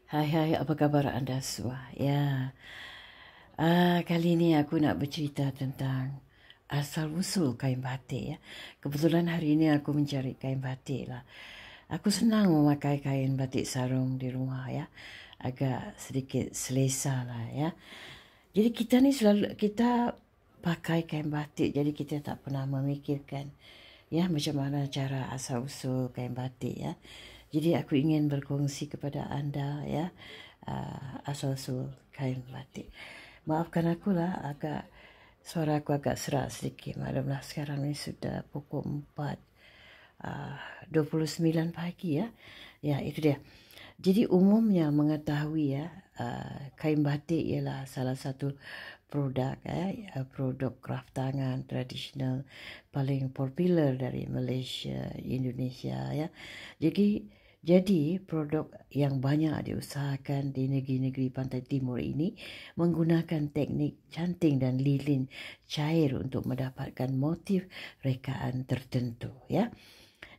Hai, apa kabar anda semua? Ya, kali ini aku nak bercerita tentang asal-usul kain batik ya. Kebetulan hari ini aku mencari kain batik lah. Aku senang memakai kain batik sarung di rumah ya. Agak sedikit selesa lah ya. Jadi kita ni selalu, kita pakai kain batik, jadi kita tak pernah memikirkan ya macam mana cara asal-usul kain batik ya. Jadi aku ingin berkongsi kepada anda ya asal-usul kain batik. Maafkan aku lah suara aku agak serak sedikit. Maklumlah sekarang ni sudah pukul 4 29 pagi ya. Ya, itu dia. Jadi umumnya mengetahui ya, kain batik ialah salah satu produk kraft tangan tradisional paling popular dari Malaysia, Indonesia ya. Jadi produk yang banyak diusahakan di negeri-negeri pantai timur ini menggunakan teknik canting dan lilin cair untuk mendapatkan motif rekaan tertentu ya.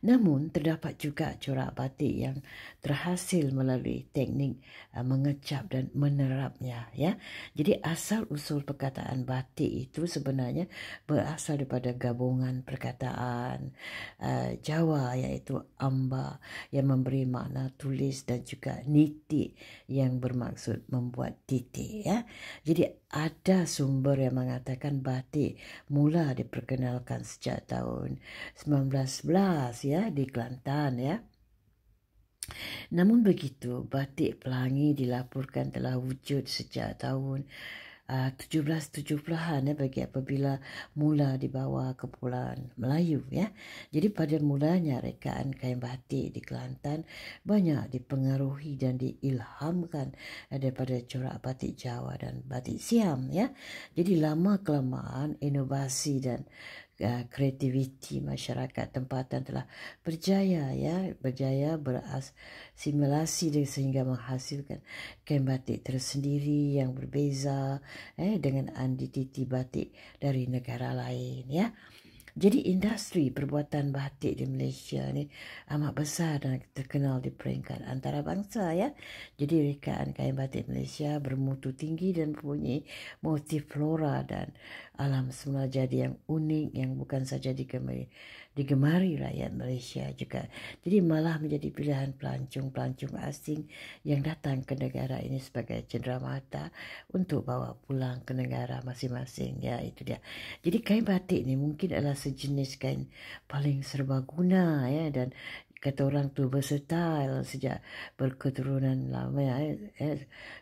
Namun terdapat juga corak batik yang terhasil melalui teknik mengecap dan menerapnya ya. Jadi asal usul perkataan batik itu sebenarnya berasal daripada gabungan perkataan Jawa iaitu amba yang memberi makna tulis dan juga nitik yang bermaksud membuat titik ya. Jadi ada sumber yang mengatakan batik mula diperkenalkan sejak tahun 1911 ya di Kelantan ya. Namun begitu, batik Pelangi dilaporkan telah wujud sejak tahun 1770-an ya bagi apabila mula dibawa ke Kepulauan Melayu ya. Jadi pada mulanya rekaan kain batik di Kelantan banyak dipengaruhi dan diilhamkan daripada corak batik Jawa dan batik Siam ya. Jadi lama kelamaan inovasi dan kreativiti masyarakat tempatan telah berjaya berasimilasi sehingga menghasilkan kain batik tersendiri yang berbeza dengan identiti batik dari negara lain ya. Jadi industri perbuatan batik di Malaysia ni amat besar dan terkenal di peringkat antarabangsa ya. Jadi rekaan kain batik Malaysia bermutu tinggi dan mempunyai motif flora dan alam semula jadi yang unik yang bukan saja digemari rakyat Malaysia juga. Jadi malah menjadi pilihan pelancong-pelancong asing yang datang ke negara ini sebagai cenderamata untuk bawa pulang ke negara masing-masing ya, itu dia. Jadi kain batik ni mungkin adalah sejenis kain paling serbaguna ya, dan kata orang tu versatile sejak berketurunan lama ya.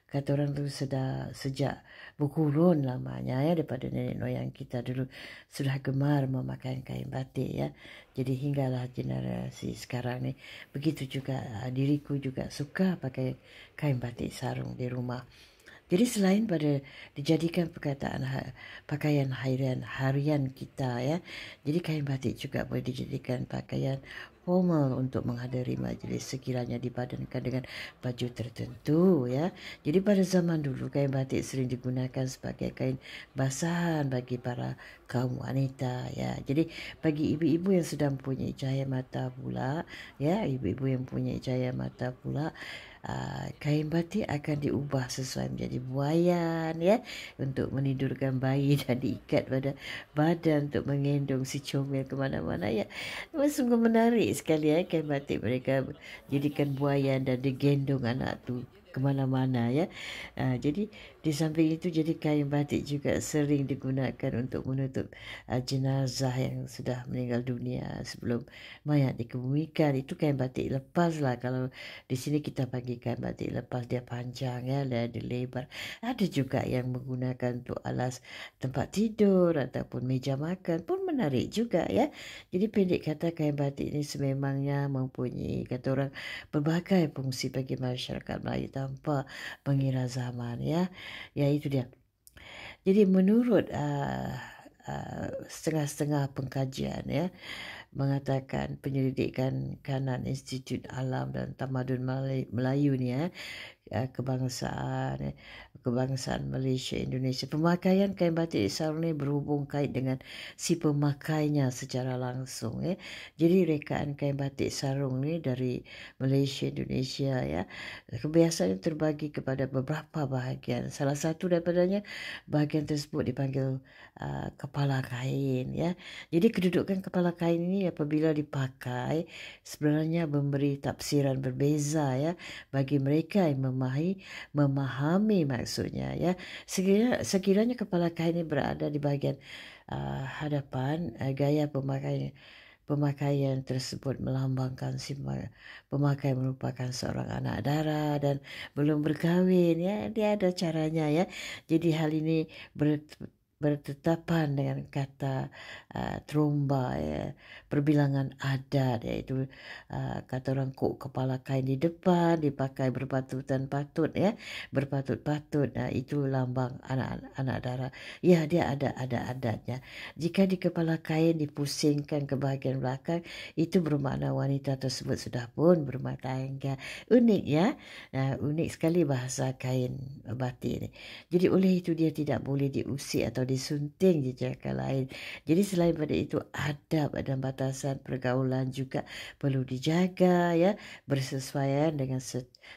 Kata orang tu sejak berkurun lamanya ya, daripada nenek moyang kita dulu sudah gemar memakai kain batik ya. Jadi hinggalah generasi sekarang ni begitu juga diriku juga suka pakai kain batik sarung di rumah. Jadi selain pada dijadikan pakaian harian kita ya, jadi kain batik juga boleh dijadikan pakaian formal untuk menghadiri majlis sekiranya dipadankan dengan baju tertentu ya. Jadi pada zaman dulu kain batik sering digunakan sebagai kain basahan bagi para kaum wanita ya. Jadi bagi ibu-ibu yang sedang mempunyai cahaya mata pula ya, kain batik akan diubah sesuai menjadi buaian ya, untuk menidurkan bayi dan diikat pada badan untuk menggendong si comel ke mana-mana ya. Sungguh menarik sekali ya kain batik mereka jadikan buaian dan digendong anak tu ke mana-mana ya. Jadi di samping itu, jadi kain batik juga sering digunakan untuk menutup jenazah yang sudah meninggal dunia sebelum mayat dikebumikan. Itu kain batik lepas lah. Kalau di sini kita panggil kain batik lepas, dia panjang ya, dia lebar. Ada juga yang menggunakan untuk alas tempat tidur ataupun meja makan, pun menarik juga ya. Jadi pendek kata, kain batik ini sememangnya mempunyai, kata orang, berbagai fungsi bagi masyarakat Melayu tanpa mengira zaman ya. Ya, itu dia. Jadi menurut setengah-setengah pengkajian ya, mengatakan penyelidikan kanan Institut Alam dan Tamadun Melayu ni ya, kebangsaan Malaysia, Indonesia. Pemakaian kain batik sarung ni berhubung kait dengan si pemakainya secara langsung. Jadi rekaan kain batik sarung ni dari Malaysia, Indonesia ya, kebiasaannya terbagi kepada beberapa bahagian. Salah satu daripadanya bahagian tersebut dipanggil kepala kain ya. Jadi kedudukan kepala kain ini apabila dipakai sebenarnya memberi tafsiran berbeza ya bagi mereka yang memahami maksudnya ya. Sekiranya kepala kain ini berada di bahagian hadapan, gaya pemakaian tersebut melambangkan si pemakai merupakan seorang anak dara dan belum berkahwin ya. Dia ada caranya ya. Jadi hal ini bertetapan dengan kata tromba ya, perbilangan adat, iaitu kata orang kok kepala kain di depan dipakai berpatut-patut ya, berpatut-patut. Itu lambang anak dara ya, dia ada adatnya. Jika di kepala kain dipusingkan ke bahagian belakang, itu bermakna wanita tersebut sudah pun berumah tangga. Unik ya, unik sekali bahasa kain batik ni. Jadi oleh itu dia tidak boleh diusik atau disunting di jangka lain. Jadi selain pada itu, adab dan batasan pergaulan juga perlu dijaga ya, bersesuaian dengan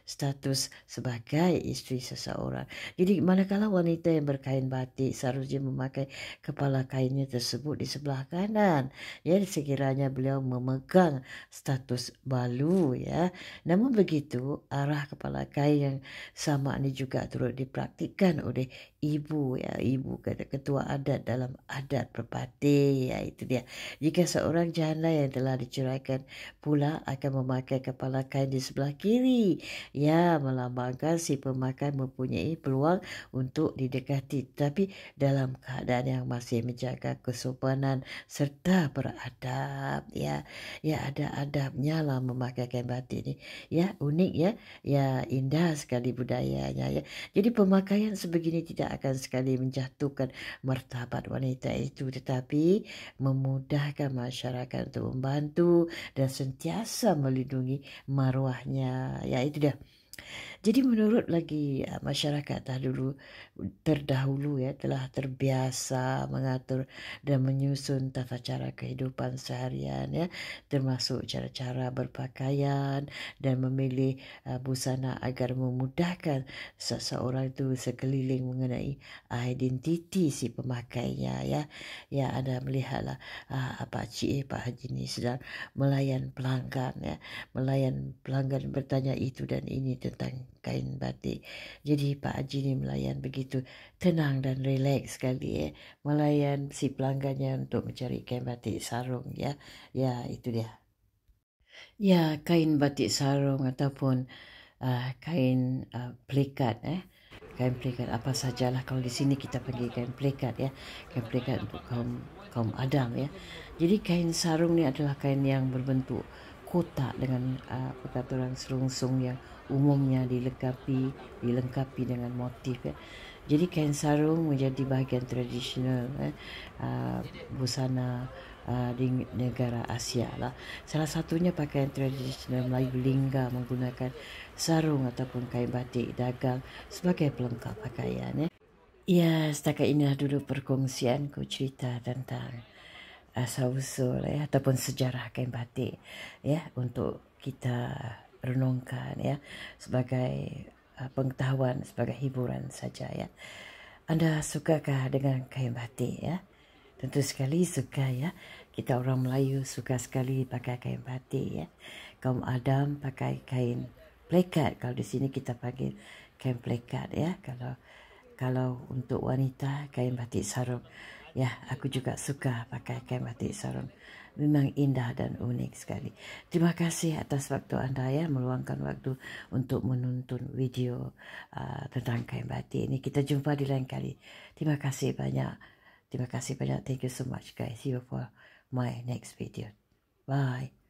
status sebagai isteri seseorang. Jadi manakala wanita yang berkain batik seharusnya memakai kepala kainnya tersebut di sebelah kanan ya, sekiranya beliau memegang status balu ya. Namun begitu, arah kepala kain yang sama ini juga turut dipraktikkan oleh ibu ya, ibu ketua adat dalam adat berbatik ya, itu dia. Jika seorang janda yang telah diceraikan pula akan memakai kepala kain di sebelah kiri ya, melambangkan si pemakai mempunyai peluang untuk didekati tapi dalam keadaan yang masih menjaga kesopanan serta beradab ya. Ya, ada adabnya lah memakai kain batik ni ya, unik ya, ya indah sekali budayanya ya. Jadi pemakaian sebegini tidak akan sekali menjatuhkan martabat wanita itu, tetapi memudahkan masyarakat untuk membantu dan sentiasa melindungi maruahnya ya, itu dia. Jadi menurut lagi masyarakat terdahulu ya, telah terbiasa mengatur dan menyusun tata cara kehidupan seharian ya, termasuk cara-cara berpakaian dan memilih busana agar memudahkan seseorang itu sekeliling mengenai identiti si pemakainya ya. Ya, anda melihatlah Pak Haji ni sedang melayan pelanggan ya, melayan pelanggan bertanya itu dan ini tentang kain batik. Jadi Pak Haji ni melayan begitu tenang dan rileks sekali melayan si pelanggannya untuk mencari kain batik sarung ya. Ya, itu dia. Ya, kain batik sarung ataupun kain plekat kain plekat apa sajalah, kalau di sini kita panggil kain plekat ya, kain plekat untuk kaum Adam ya. Jadi kain sarung ni adalah kain yang berbentuk kotak dengan perkaturan serungsung yang umumnya dilengkapi dengan motif ya. Jadi kain sarung menjadi bahagian tradisional busana di negara Asia lah. Salah satunya pakaian tradisional Melayu Lingga menggunakan sarung ataupun kain batik dagang sebagai pelengkap pakaian ya. Ya, setakat inilah dulu perkongsianku cerita tentang asal-usul ataupun sejarah kain batik ya, untuk kita renungkan ya, sebagai pengetahuan, sebagai hiburan saja ya. Anda sukakah dengan kain batik ya? Tentu sekali suka ya. Kita orang Melayu suka sekali pakai kain batik ya. Kaum Adam pakai kain plekat. Kalau di sini kita panggil kain plekat ya. Kalau untuk wanita kain batik sarung. Ya, aku juga suka pakai kain batik sarung. Memang indah dan unik sekali. Terima kasih atas waktu anda ya, meluangkan waktu untuk menonton video tentang kain batik ini. Kita jumpa di lain kali. Terima kasih banyak. Thank you so much guys. See you for my next video. Bye.